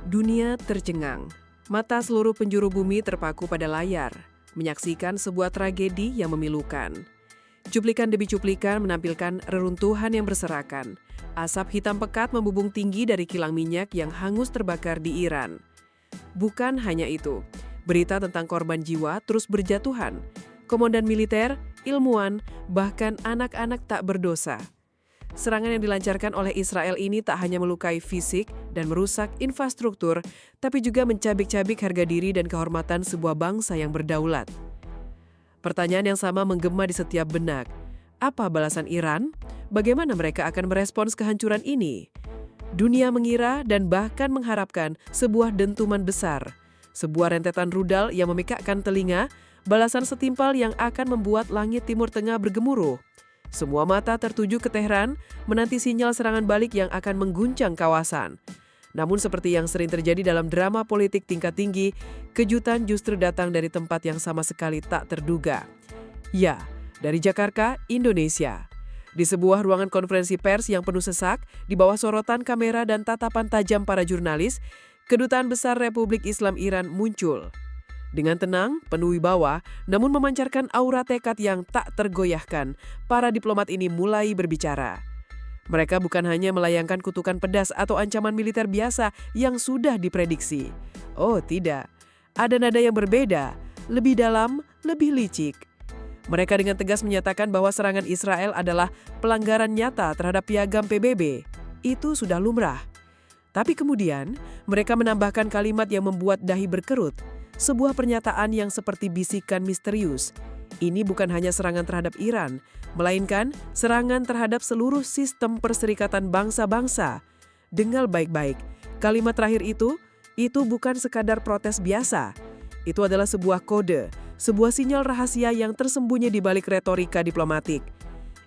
Dunia tercengang. Mata seluruh penjuru bumi terpaku pada layar, menyaksikan sebuah tragedi yang memilukan. Cuplikan demi cuplikan menampilkan reruntuhan yang berserakan. Asap hitam pekat membubung tinggi dari kilang minyak yang hangus terbakar di Iran. Bukan hanya itu, berita tentang korban jiwa terus berjatuhan. Komandan militer, ilmuwan, bahkan anak-anak tak berdosa. Serangan yang dilancarkan oleh Israel ini tak hanya melukai fisik dan merusak infrastruktur, tapi juga mencabik-cabik harga diri dan kehormatan sebuah bangsa yang berdaulat. Pertanyaan yang sama menggema di setiap benak. Apa balasan Iran? Bagaimana mereka akan merespons kehancuran ini? Dunia mengira dan bahkan mengharapkan sebuah dentuman besar, sebuah rentetan rudal yang memekakkan telinga, balasan setimpal yang akan membuat langit Timur Tengah bergemuruh. Semua mata tertuju ke Teheran, menanti sinyal serangan balik yang akan mengguncang kawasan. Namun seperti yang sering terjadi dalam drama politik tingkat tinggi, kejutan justru datang dari tempat yang sama sekali tak terduga. Ya, dari Jakarta, Indonesia. Di sebuah ruangan konferensi pers yang penuh sesak, di bawah sorotan kamera dan tatapan tajam para jurnalis, Kedutaan Besar Republik Islam Iran muncul. Dengan tenang, penuh wibawa, namun memancarkan aura tekad yang tak tergoyahkan, para diplomat ini mulai berbicara. Mereka bukan hanya melayangkan kutukan pedas atau ancaman militer biasa yang sudah diprediksi. Oh tidak, ada nada yang berbeda, lebih dalam, lebih licik. Mereka dengan tegas menyatakan bahwa serangan Israel adalah pelanggaran nyata terhadap piagam PBB. Itu sudah lumrah. Tapi kemudian, mereka menambahkan kalimat yang membuat dahi berkerut. Sebuah pernyataan yang seperti bisikan misterius. Ini bukan hanya serangan terhadap Iran, melainkan serangan terhadap seluruh sistem perserikatan bangsa-bangsa. Dengar baik-baik, kalimat terakhir itu bukan sekadar protes biasa. Itu adalah sebuah kode, sebuah sinyal rahasia yang tersembunyi di balik retorika diplomatik.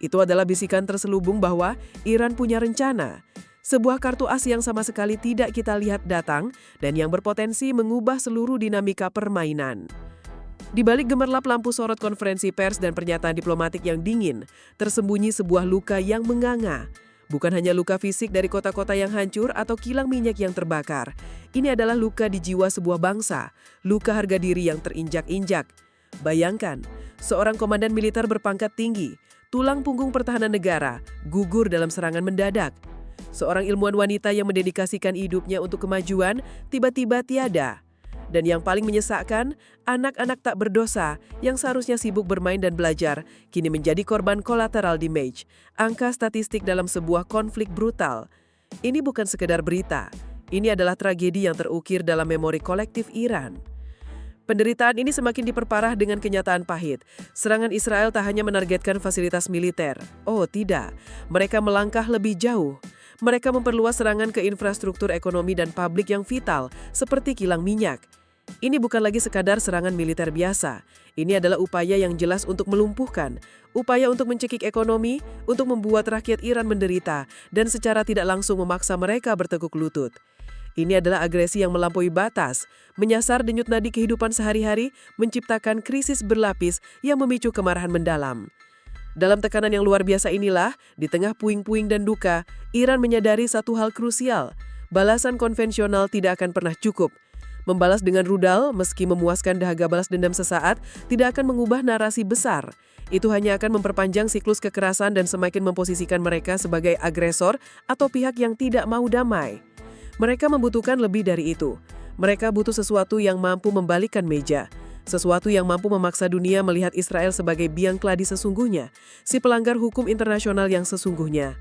Itu adalah bisikan terselubung bahwa Iran punya rencana. Sebuah kartu as yang sama sekali tidak kita lihat datang dan yang berpotensi mengubah seluruh dinamika permainan. Di balik gemerlap lampu sorot konferensi pers dan pernyataan diplomatik yang dingin, tersembunyi sebuah luka yang menganga. Bukan hanya luka fisik dari kota-kota yang hancur atau kilang minyak yang terbakar. Ini adalah luka di jiwa sebuah bangsa, luka harga diri yang terinjak-injak. Bayangkan, seorang komandan militer berpangkat tinggi, tulang punggung pertahanan negara, gugur dalam serangan mendadak. Seorang ilmuwan wanita yang mendedikasikan hidupnya untuk kemajuan, tiba-tiba tiada. Dan yang paling menyesakkan, anak-anak tak berdosa yang seharusnya sibuk bermain dan belajar, kini menjadi korban kolateral damage, angka statistik dalam sebuah konflik brutal. Ini bukan sekedar berita, ini adalah tragedi yang terukir dalam memori kolektif Iran. Penderitaan ini semakin diperparah dengan kenyataan pahit. Serangan Israel tak hanya menargetkan fasilitas militer. Oh tidak, mereka melangkah lebih jauh. Mereka memperluas serangan ke infrastruktur ekonomi dan publik yang vital, seperti kilang minyak. Ini bukan lagi sekadar serangan militer biasa. Ini adalah upaya yang jelas untuk melumpuhkan, upaya untuk mencekik ekonomi, untuk membuat rakyat Iran menderita, dan secara tidak langsung memaksa mereka bertekuk lutut. Ini adalah agresi yang melampaui batas, menyasar denyut nadi kehidupan sehari-hari, menciptakan krisis berlapis yang memicu kemarahan mendalam. Dalam tekanan yang luar biasa inilah, di tengah puing-puing dan duka, Iran menyadari satu hal krusial. Balasan konvensional tidak akan pernah cukup. Membalas dengan rudal, meski memuaskan dahaga balas dendam sesaat, tidak akan mengubah narasi besar. Itu hanya akan memperpanjang siklus kekerasan dan semakin memposisikan mereka sebagai agresor atau pihak yang tidak mau damai. Mereka membutuhkan lebih dari itu. Mereka butuh sesuatu yang mampu membalikkan meja. Sesuatu yang mampu memaksa dunia melihat Israel sebagai biang keladi sesungguhnya, si pelanggar hukum internasional yang sesungguhnya.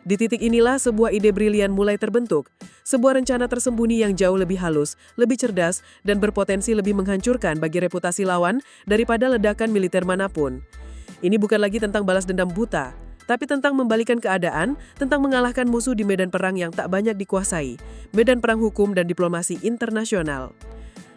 Di titik inilah sebuah ide brilian mulai terbentuk, sebuah rencana tersembunyi yang jauh lebih halus, lebih cerdas, dan berpotensi lebih menghancurkan bagi reputasi lawan daripada ledakan militer manapun. Ini bukan lagi tentang balas dendam buta, tapi tentang membalikan keadaan, tentang mengalahkan musuh di medan perang yang tak banyak dikuasai, medan perang hukum dan diplomasi internasional.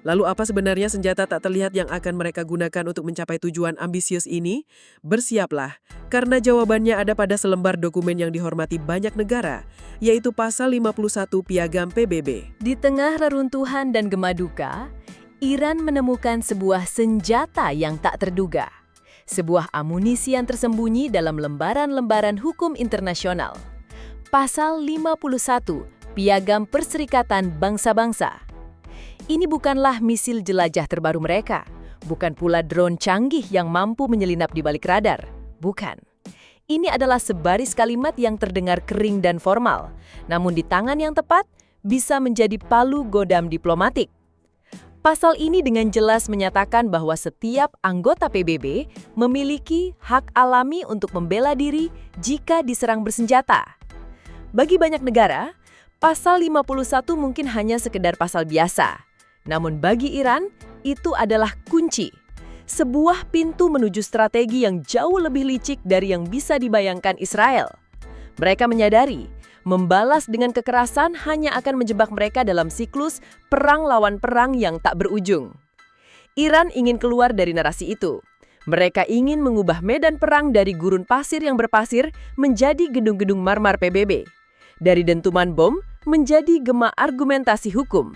Lalu apa sebenarnya senjata tak terlihat yang akan mereka gunakan untuk mencapai tujuan ambisius ini? Bersiaplah, karena jawabannya ada pada selembar dokumen yang dihormati banyak negara, yaitu Pasal 51 Piagam PBB. Di tengah reruntuhan dan gema duka, Iran menemukan sebuah senjata yang tak terduga. Sebuah amunisi yang tersembunyi dalam lembaran-lembaran hukum internasional. Pasal 51 Piagam Perserikatan Bangsa-Bangsa. Ini bukanlah misil jelajah terbaru mereka, bukan pula drone canggih yang mampu menyelinap di balik radar. Bukan. Ini adalah sebaris kalimat yang terdengar kering dan formal, namun di tangan yang tepat bisa menjadi palu godam diplomatik. Pasal ini dengan jelas menyatakan bahwa setiap anggota PBB memiliki hak alami untuk membela diri jika diserang bersenjata. Bagi banyak negara, pasal 51 mungkin hanya sekedar pasal biasa. Namun bagi Iran, itu adalah kunci. Sebuah pintu menuju strategi yang jauh lebih licik dari yang bisa dibayangkan Israel. Mereka menyadari, membalas dengan kekerasan hanya akan menjebak mereka dalam siklus perang lawan perang yang tak berujung. Iran ingin keluar dari narasi itu. Mereka ingin mengubah medan perang dari gurun pasir yang berpasir menjadi gedung-gedung marmar PBB. Dari dentuman bom menjadi gema argumentasi hukum.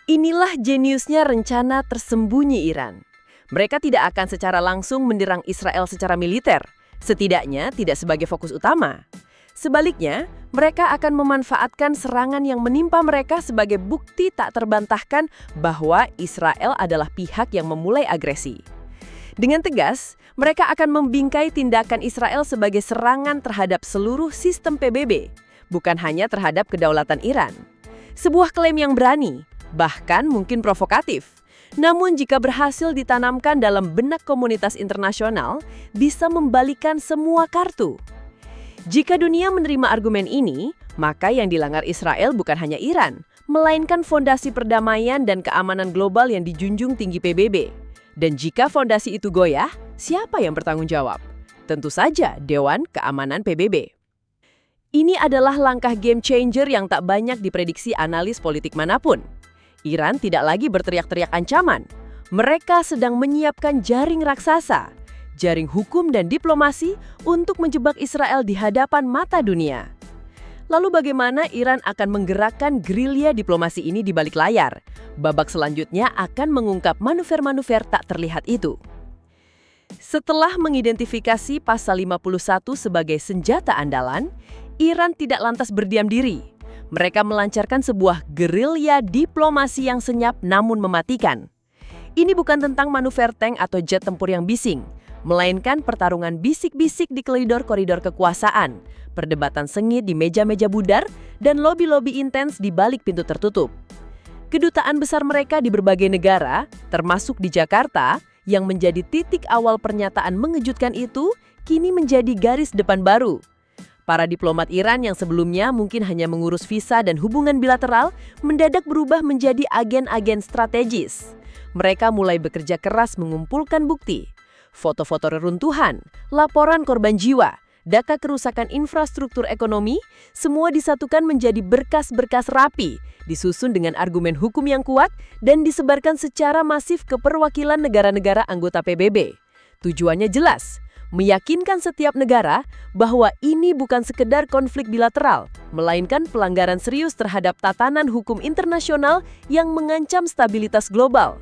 Inilah jeniusnya rencana tersembunyi Iran. Mereka tidak akan secara langsung menyerang Israel secara militer, setidaknya tidak sebagai fokus utama. Sebaliknya, mereka akan memanfaatkan serangan yang menimpa mereka sebagai bukti tak terbantahkan bahwa Israel adalah pihak yang memulai agresi. Dengan tegas, mereka akan membingkai tindakan Israel sebagai serangan terhadap seluruh sistem PBB, bukan hanya terhadap kedaulatan Iran. Sebuah klaim yang berani, bahkan mungkin provokatif. Namun jika berhasil ditanamkan dalam benak komunitas internasional, bisa membalikan semua kartu. Jika dunia menerima argumen ini, maka yang dilanggar Israel bukan hanya Iran, melainkan fondasi perdamaian dan keamanan global yang dijunjung tinggi PBB. Dan jika fondasi itu goyah, siapa yang bertanggung jawab? Tentu saja Dewan Keamanan PBB. Ini adalah langkah game changer yang tak banyak diprediksi analis politik manapun. Iran tidak lagi berteriak-teriak ancaman. Mereka sedang menyiapkan jaring raksasa, jaring hukum dan diplomasi untuk menjebak Israel di hadapan mata dunia. Lalu bagaimana Iran akan menggerakkan gerilya diplomasi ini di balik layar? Babak selanjutnya akan mengungkap manuver-manuver tak terlihat itu. Setelah mengidentifikasi pasal 51 sebagai senjata andalan, Iran tidak lantas berdiam diri. Mereka melancarkan sebuah gerilya diplomasi yang senyap namun mematikan. Ini bukan tentang manuver tank atau jet tempur yang bising, melainkan pertarungan bisik-bisik di koridor-koridor kekuasaan, perdebatan sengit di meja-meja budar, dan lobi-lobi intens di balik pintu tertutup. Kedutaan besar mereka di berbagai negara, termasuk di Jakarta, yang menjadi titik awal pernyataan mengejutkan itu, kini menjadi garis depan baru. Para diplomat Iran yang sebelumnya mungkin hanya mengurus visa dan hubungan bilateral, mendadak berubah menjadi agen-agen strategis. Mereka mulai bekerja keras mengumpulkan bukti. Foto-foto reruntuhan, laporan korban jiwa, data kerusakan infrastruktur ekonomi, semua disatukan menjadi berkas-berkas rapi, disusun dengan argumen hukum yang kuat, dan disebarkan secara masif ke perwakilan negara-negara anggota PBB. Tujuannya jelas, meyakinkan setiap negara bahwa ini bukan sekedar konflik bilateral, melainkan pelanggaran serius terhadap tatanan hukum internasional yang mengancam stabilitas global.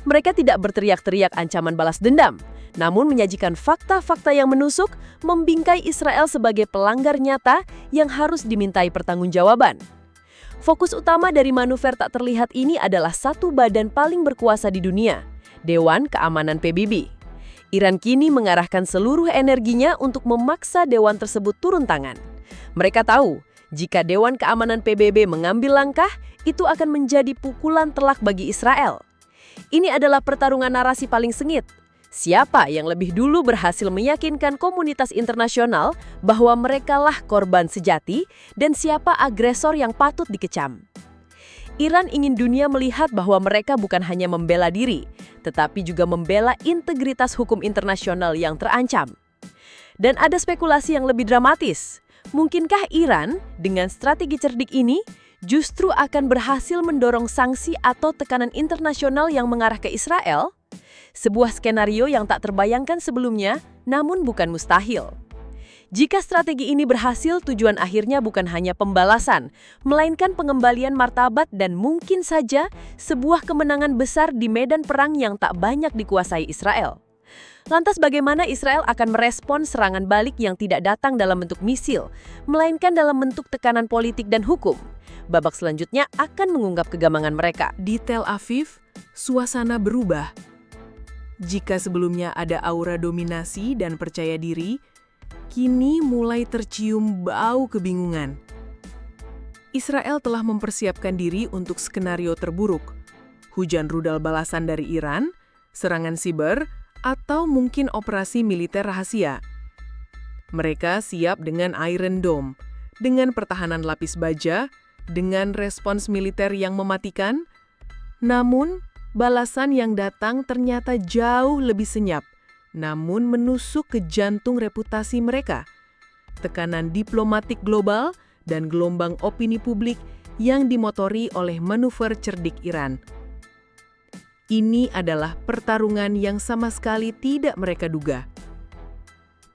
Mereka tidak berteriak-teriak ancaman balas dendam, namun menyajikan fakta-fakta yang menusuk, membingkai Israel sebagai pelanggar nyata yang harus dimintai pertanggungjawaban. Fokus utama dari manuver tak terlihat ini adalah satu badan paling berkuasa di dunia, Dewan Keamanan PBB. Iran kini mengarahkan seluruh energinya untuk memaksa dewan tersebut turun tangan. Mereka tahu, jika Dewan Keamanan PBB mengambil langkah, itu akan menjadi pukulan telak bagi Israel. Ini adalah pertarungan narasi paling sengit. Siapa yang lebih dulu berhasil meyakinkan komunitas internasional bahwa merekalah korban sejati dan siapa agresor yang patut dikecam? Iran ingin dunia melihat bahwa mereka bukan hanya membela diri, tetapi juga membela integritas hukum internasional yang terancam. Dan ada spekulasi yang lebih dramatis. Mungkinkah Iran, dengan strategi cerdik ini, justru akan berhasil mendorong sanksi atau tekanan internasional yang mengarah ke Israel? Sebuah skenario yang tak terbayangkan sebelumnya, namun bukan mustahil. Jika strategi ini berhasil, tujuan akhirnya bukan hanya pembalasan, melainkan pengembalian martabat dan mungkin saja sebuah kemenangan besar di medan perang yang tak banyak dikuasai Israel. Lantas bagaimana Israel akan merespon serangan balik yang tidak datang dalam bentuk misil, melainkan dalam bentuk tekanan politik dan hukum? Babak selanjutnya akan mengungkap kegamangan mereka. Di Tel Aviv, suasana berubah. Jika sebelumnya ada aura dominasi dan percaya diri, kini mulai tercium bau kebingungan. Israel telah mempersiapkan diri untuk skenario terburuk. Hujan rudal balasan dari Iran, serangan siber, atau mungkin operasi militer rahasia. Mereka siap dengan Iron Dome, dengan pertahanan lapis baja, dengan respons militer yang mematikan. Namun, balasan yang datang ternyata jauh lebih senyap, namun menusuk ke jantung reputasi mereka. Tekanan diplomatik global dan gelombang opini publik yang dimotori oleh manuver cerdik Iran. Ini adalah pertarungan yang sama sekali tidak mereka duga.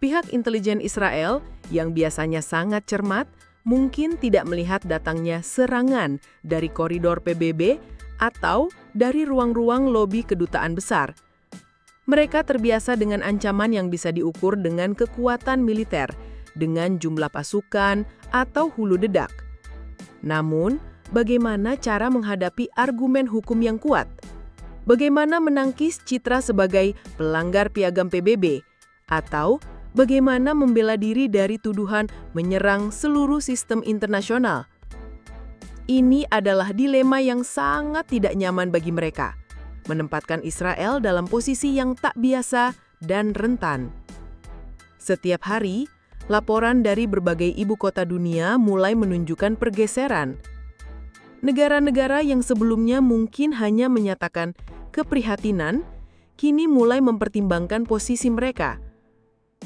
Pihak intelijen Israel yang biasanya sangat cermat mungkin tidak melihat datangnya serangan dari koridor PBB atau dari ruang-ruang lobi kedutaan besar. Mereka terbiasa dengan ancaman yang bisa diukur dengan kekuatan militer, dengan jumlah pasukan atau hulu dedak. Namun, bagaimana cara menghadapi argumen hukum yang kuat? Bagaimana menangkis citra sebagai pelanggar piagam PBB? Atau bagaimana membela diri dari tuduhan menyerang seluruh sistem internasional? Ini adalah dilema yang sangat tidak nyaman bagi mereka, menempatkan Israel dalam posisi yang tak biasa dan rentan. Setiap hari, laporan dari berbagai ibu kota dunia mulai menunjukkan pergeseran. Negara-negara yang sebelumnya mungkin hanya menyatakan keprihatinan, kini mulai mempertimbangkan posisi mereka.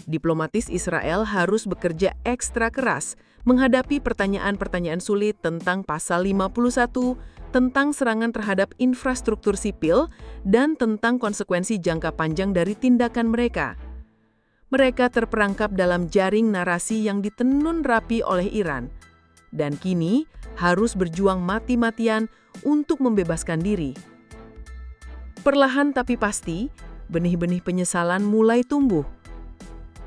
Diplomatis Israel harus bekerja ekstra keras menghadapi pertanyaan-pertanyaan sulit tentang Pasal 51, tentang serangan terhadap infrastruktur sipil, dan tentang konsekuensi jangka panjang dari tindakan mereka. Mereka terperangkap dalam jaring narasi yang ditenun rapi oleh Iran, dan kini harus berjuang mati-matian untuk membebaskan diri. Perlahan tapi pasti, benih-benih penyesalan mulai tumbuh.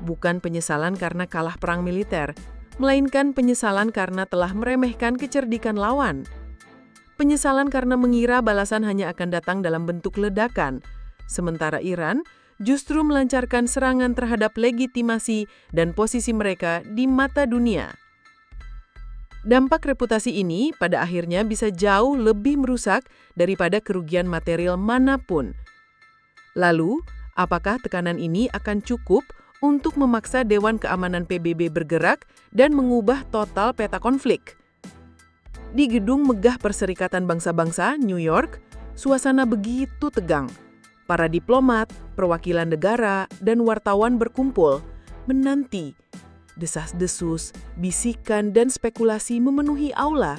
Bukan penyesalan karena kalah perang militer, melainkan penyesalan karena telah meremehkan kecerdikan lawan. Penyesalan karena mengira balasan hanya akan datang dalam bentuk ledakan, sementara Iran justru melancarkan serangan terhadap legitimasi dan posisi mereka di mata dunia. Dampak reputasi ini pada akhirnya bisa jauh lebih merusak daripada kerugian material manapun. Lalu, apakah tekanan ini akan cukup untuk memaksa Dewan Keamanan PBB bergerak dan mengubah total peta konflik? Di gedung megah Perserikatan Bangsa-Bangsa, New York, suasana begitu tegang. Para diplomat, perwakilan negara, dan wartawan berkumpul, menanti. Desas-desus, bisikan, dan spekulasi memenuhi aula.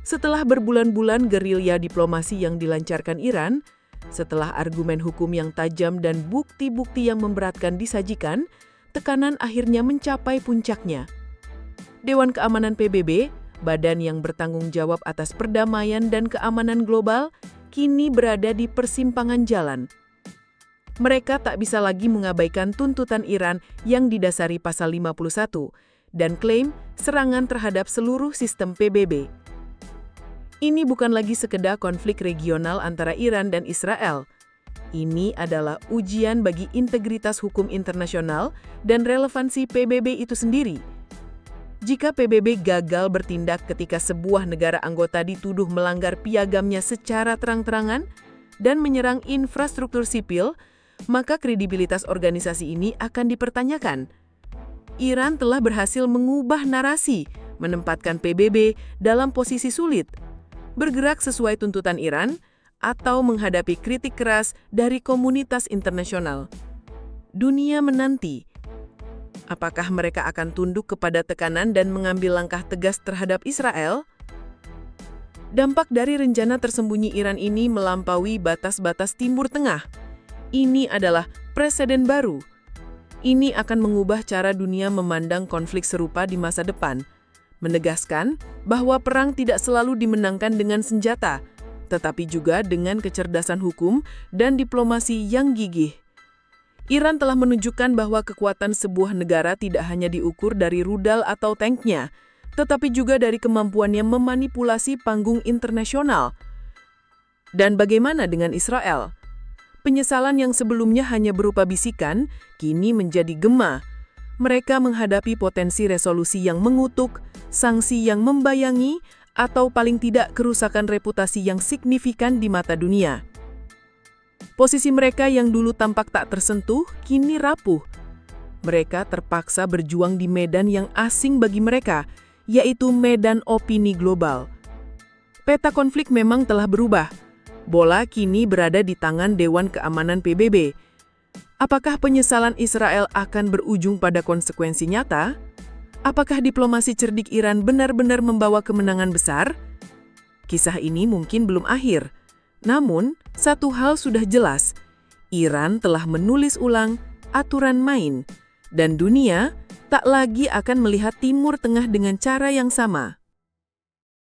Setelah berbulan-bulan gerilya diplomasi yang dilancarkan Iran, setelah argumen hukum yang tajam dan bukti-bukti yang memberatkan disajikan, tekanan akhirnya mencapai puncaknya. Dewan Keamanan PBB, badan yang bertanggung jawab atas perdamaian dan keamanan global, kini berada di persimpangan jalan. Mereka tak bisa lagi mengabaikan tuntutan Iran yang didasari Pasal 51 dan klaim serangan terhadap seluruh sistem PBB. Ini bukan lagi sekedar konflik regional antara Iran dan Israel. Ini adalah ujian bagi integritas hukum internasional dan relevansi PBB itu sendiri. Jika PBB gagal bertindak ketika sebuah negara anggota dituduh melanggar piagamnya secara terang-terangan dan menyerang infrastruktur sipil, maka kredibilitas organisasi ini akan dipertanyakan. Iran telah berhasil mengubah narasi, menempatkan PBB dalam posisi sulit, bergerak sesuai tuntutan Iran, atau menghadapi kritik keras dari komunitas internasional. Dunia menanti. Apakah mereka akan tunduk kepada tekanan dan mengambil langkah tegas terhadap Israel? Dampak dari rencana tersembunyi Iran ini melampaui batas-batas Timur Tengah. Ini adalah preseden baru. Ini akan mengubah cara dunia memandang konflik serupa di masa depan, menegaskan bahwa perang tidak selalu dimenangkan dengan senjata, tetapi juga dengan kecerdasan hukum dan diplomasi yang gigih. Iran telah menunjukkan bahwa kekuatan sebuah negara tidak hanya diukur dari rudal atau tanknya, tetapi juga dari kemampuannya memanipulasi panggung internasional. Dan bagaimana dengan Israel? Penyesalan yang sebelumnya hanya berupa bisikan, kini menjadi gema. Mereka menghadapi potensi resolusi yang mengutuk, sanksi yang membayangi, atau paling tidak kerusakan reputasi yang signifikan di mata dunia. Posisi mereka yang dulu tampak tak tersentuh, kini rapuh. Mereka terpaksa berjuang di medan yang asing bagi mereka, yaitu medan opini global. Peta konflik memang telah berubah. Bola kini berada di tangan Dewan Keamanan PBB. Apakah penyesalan Israel akan berujung pada konsekuensi nyata? Apakah diplomasi cerdik Iran benar-benar membawa kemenangan besar? Kisah ini mungkin belum akhir. Namun, satu hal sudah jelas, Iran telah menulis ulang aturan main, dan dunia tak lagi akan melihat Timur Tengah dengan cara yang sama.